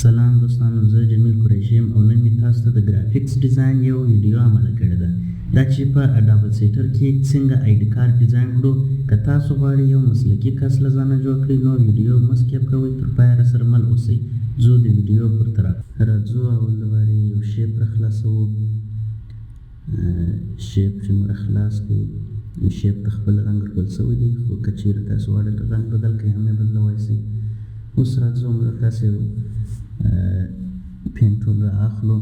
سلام دوستانو، زه جمیل قریشی یم او نن مې تاسو ته د ګرافیکس ډیزاین یو ویډیو عمله کړې ده. دا چې په اډابل سیټر کې څنګه آیډي کارت ډیزاین کړو. که تاسو غواړئ یو مسلکي کس له ځانه جوړ کړئ نو ویډیو مه سکیپ کوئ، تر پایه راسره مل اوسئ. ځو د ویډیو پر طرف. راځو اول د وارې یو شیپ راخلاصوو. شیپ چې مو راخلاص کړئ، شیپ ته خپل رنګ ورکړل سوی دی، خو که چیرې تاسو غواړئ رنګ بدل کړئ هم یې بدلولی شئ. اوس راځو موږ داسې پین ټول رااخلو،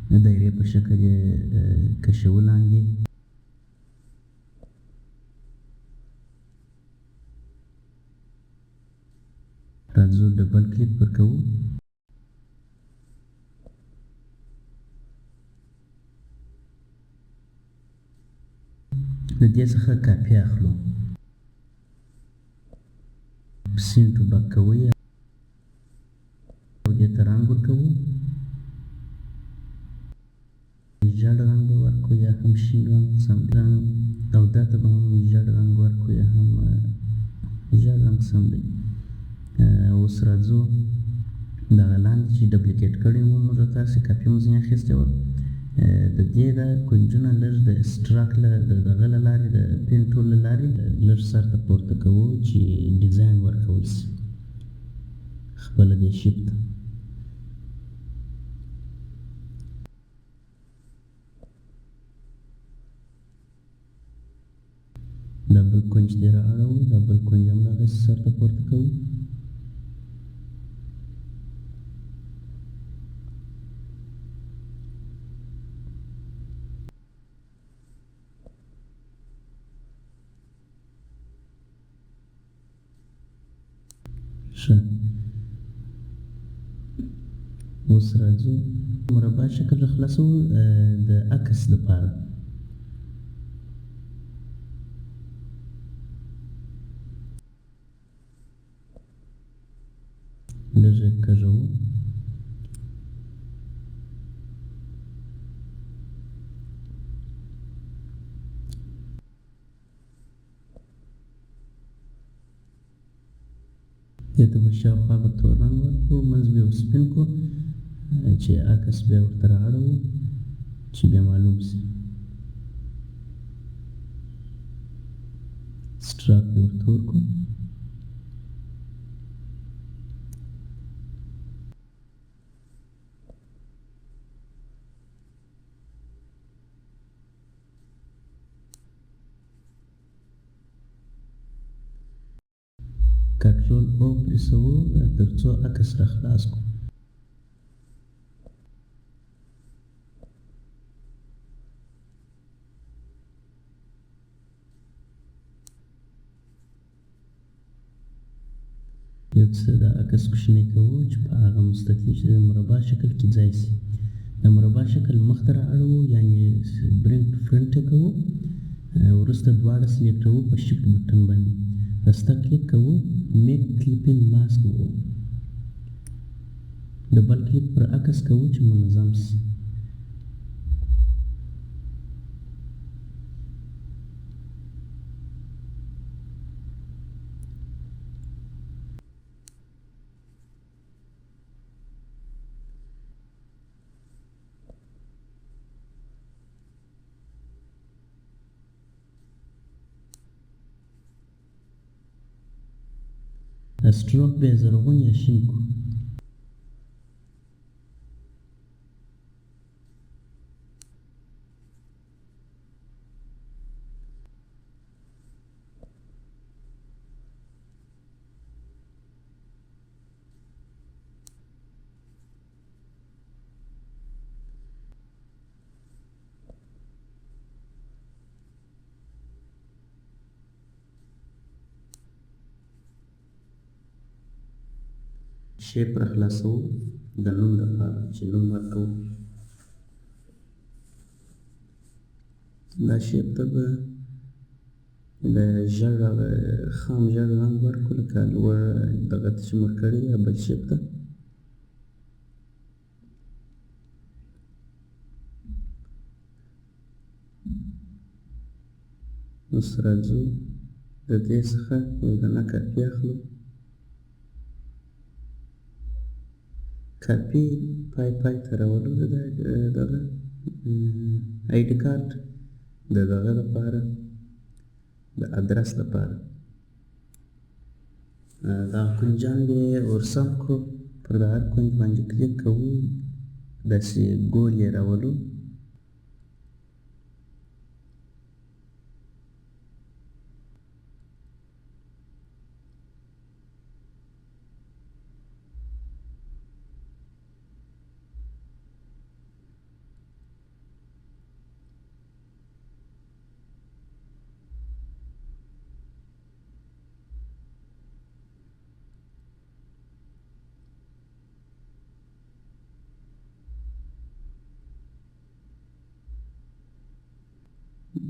د دایرې په شکل یې کشوو لاندې. راځو ډبل کلیک ورکوو. د دې څخه کاپي اخلو، سین ټو بک کوئ او دې ته رنګ ورکوو. ژیړ رنګ به ورکړو یا هم شین رنګ، سم رنګ، او دا ته به هم ژیړ رنګ ورکړو یا هم ژیړ رنګ سم دی. اوس راځو دغه لاندې چې ډبلیکیټ کړی وو موږ تاسې کاپي مو ځینې اخیستې وه، د دې دا کونجونه لږ د سټراک له دغه له لارې د پین ټول له لارې لږ سر ته پورته کوو چې ډیزاین ورکول شي خپله دې شیپ ته. دا بل کونج دې را اړوو، دا بل کونج هم دغسې سر ته پورته کوو. ښه، اوس راځو مربع شکل را خلاصوو د عکس دپاره. لږ یې کږوو. دې ته به شاوخوا به تور رنګ ورکړو، منځ به یې سپین کړو چې عکس بیا ورته را اړوو چې بیا معلوم شي. سټراک به ورته ورکړو. کنټرول او پریسوو تر څو عکس را خلاص کړو. یو څه د عکس کوچنی کوو چې په هغه مستطیل چې د مربع شکل کې ځای شي. د مربع شکل مخته را اړوو، یعنې برینګ ټو فرنټ یې کوو. وروسته دواړه سلیکټوو په شفټ بټن باندې، راسته کلیک کوو، میک کلیپینګ ماسک وو، ډبل کلیک پر عکس کوو چې منظم شي. سټروک به یې زرغون یا شین کړو. شیپ را خلاصوو د نوم لپاره چې نوم ورکوو. دا شیپ ته به د ژړ خام ژړ رنګ ورکړو، لکه لوړ دغه ته چې مو کړی یا بل شیپ ته. اوس راځو د دې څخه یو دانه کاپي اخلو، کاپي پای ته راولو د دغه آی ډي کارت د دغه لپاره د ادرس لپاره دغه کونجان به یې ورسم کړو پر د هر کونج باندې کلیک کوو داسې ګول یې راولو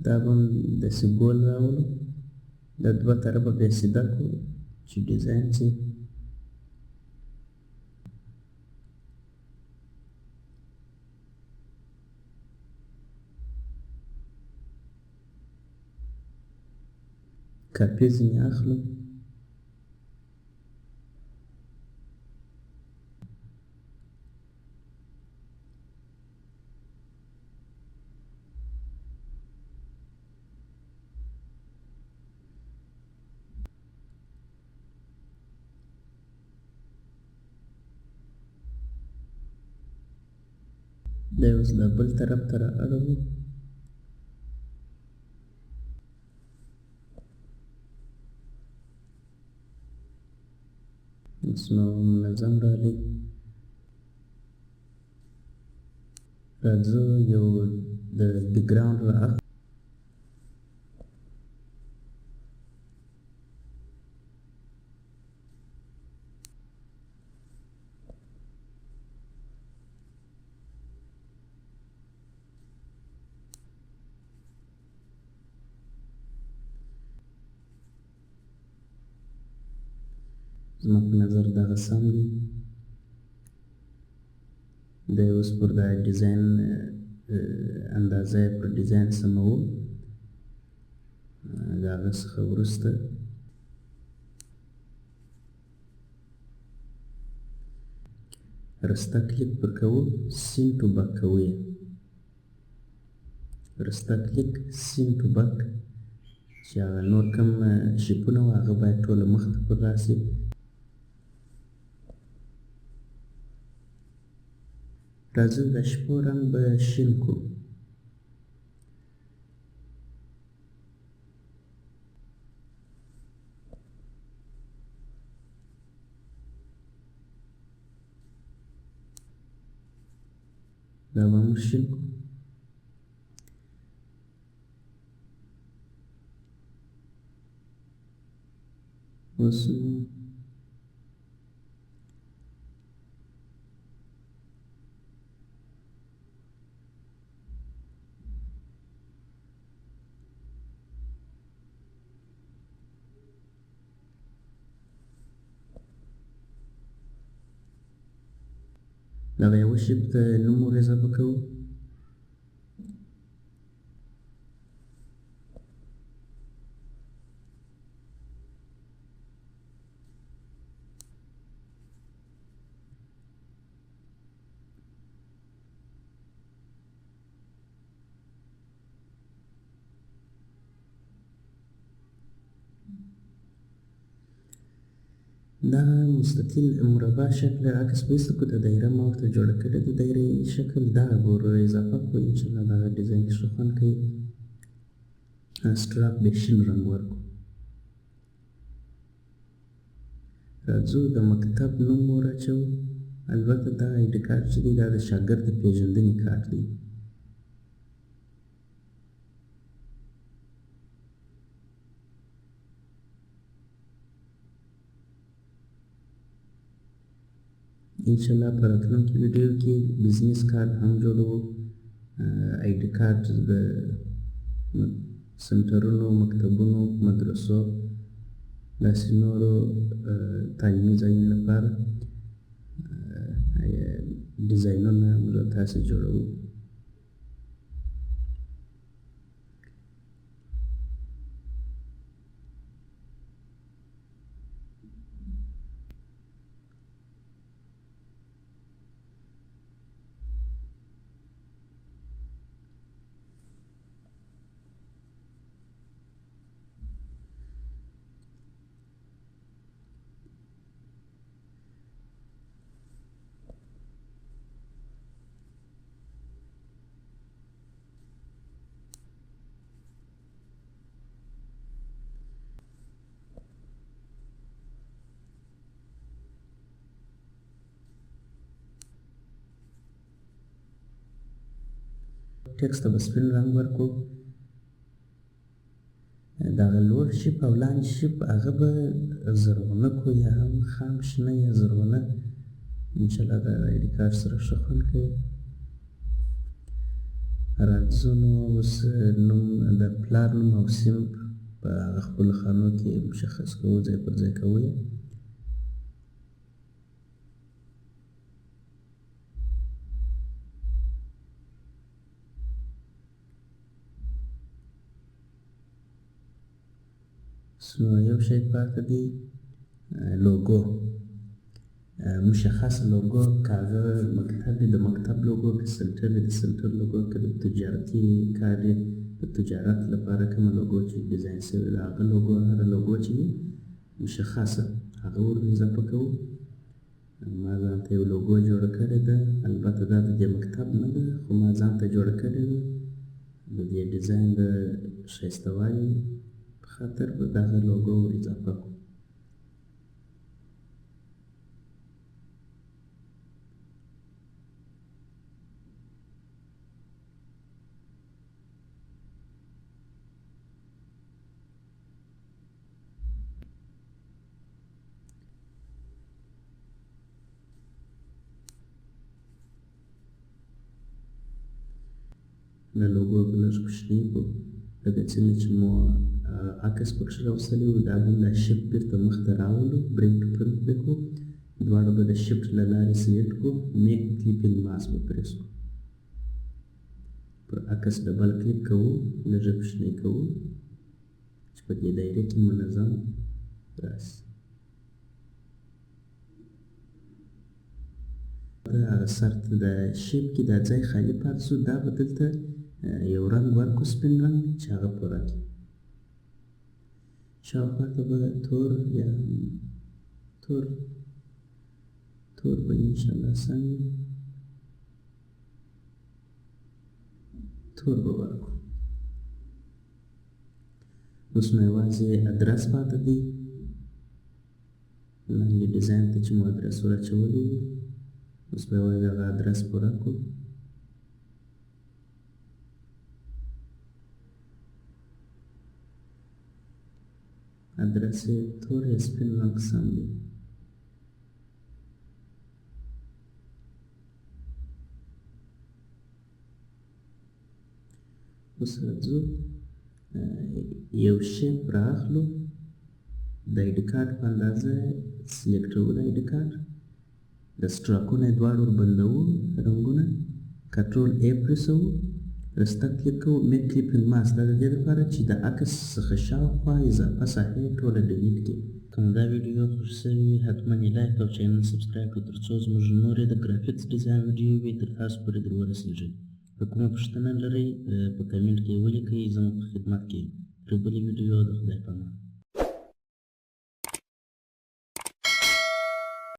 دا به هم داسې ګول راولو د دوه طرفه بیا سیده کړو چې ډیزاین شي کاپي ځینې اخلو دا اوس د بل طرف ته را اړوو اوس نو منظم راغلی راځو یو د بیکګراوند را اخلو زما په نظر دغه سم دی دی اوس پر دا ډیزاین اندازه یې پر ډیزاین سموم د هغه څخه وروسته رسته کلیک پر کوو سین ټو بک کوو یې رسته کلیک سین ټو بک چې هغه نور کوم شیپونه وو هغه باید ټوله مخته پر راسي راځو د شپو رنګ به شین کړو دا به موږ شین کړو اوس دغه یوه شیپ ته نوم ور اضافه کوو دا مستطیل مربع شکل عکس بایسته کړو د دایره ما ورته جوړه کړې د دایرې شکل دغه به ور اضافه کړو انشاءالله دغه ډیزاین ښه خوند کوي سټراپ به شین رنګ ورکړو راځو د مکتب نوم ور اچوو البته دا آی ډي کارت چې دی دا د شاګرد د پیژندنې کارت دی انشاءالله په راتلونکي ویډیو کې بزنس کارت هم جوړوو آی ډي کارت د سنټرونو مکتبونو مدرسو داسې نورو تعلیمي ځایونو لپاره ډیزاینونه موږ تاسې جوړوو ټکسټ ته به سپین رنګ ورکړو. دغه لوړ شیپ او لاندې شیپ هغه به زرغونه کړو یا هم خام شنه یا زرغونه. انشاءالله د آی ډي کارت سره ښه خوند کوي. راځو نو اوس نوم د پلار نوم او سیم په هغه خپلو خانو کې مشخص کوو، ځای پر ځای کوو یې. نو یو شی پاتې دی، لوګو، مشخصه لوګو. که هغه مکتب وي د مکتب لوګو، که سنټر وي د سنټر لوګو، که د تجارتي کار وي د تجارت لپاره کومه لوګو چې ډیزاین شوې ده هغه لوګو، هره لوګو چې وي مشخصه هغه ور اضافه کوو. ما ځان ته یو لوګو جوړه کړې ده، البته دا د دې مکتب نه ده خو ما ځان ته جوړه کړې ده د دې ډیزاین د ښایسته والي په خاطر به دغه لوګو ور اضافه کړو. د لوګو به لږ کوچنی کړو، لکه څنګه چې مو عکس پکښې راوستلی و، دا به دا شیفټ بېرته مخته راولو، برېک ټو فرنټ پرې کړو. دواړه به د شیفټ له لارې سلیکټ کړو، میک کلیپینګ ماسک به پرېس کړو. پر عکس ډبل کلیک کوو، لږه کوچنی کوو چې په دې دایره کې منظم راسي. هغه سر ته د شیپ کې دا ځای خالي پاتې شو، دا به دلته یو رنګ ورکړو، سپین رنګ چې هغه پوره کړي. شاوخوا ته به تور یا تور به انشاءالله سم وي، تور به ورکړو. اوس نو یوازې ادرس پاتې دی، لاندې ډیزاین ته چې مو ادرس ور اچولی وو اوس به یوازې هغه ادرس پوره کړو. ادرس یې تور یا سپین رنګ سم دی. اوس راځو یو شیپ رااخلو، د آی ډي کارت په اندازه سلیکټوو د آی ډي کارت، د سټراکونه یې دواړه ور بندوو رنګونه، کنټرول ای پریسوو، رسته کلیک کوو، میک کلیپینګ ماسک. دا د دې لپاره چې د عکس څخه شاوخوا اضافه ساحې ټوله ډیلیټ کړي. که مو دا ویډیو خوښ شوې وي حتما یې لایک او چینل سبسکرایب کړئ تر څو زموږ نورې د ګرافیکس ډیزاین ویډیووې تر تاسو پورې در ورسیږي. که کومه پوښتنه لرئ په کمنټ کې ولیکئ، زه مو په خدمت کې یم. تر بلې ویډیو د خدای په امان.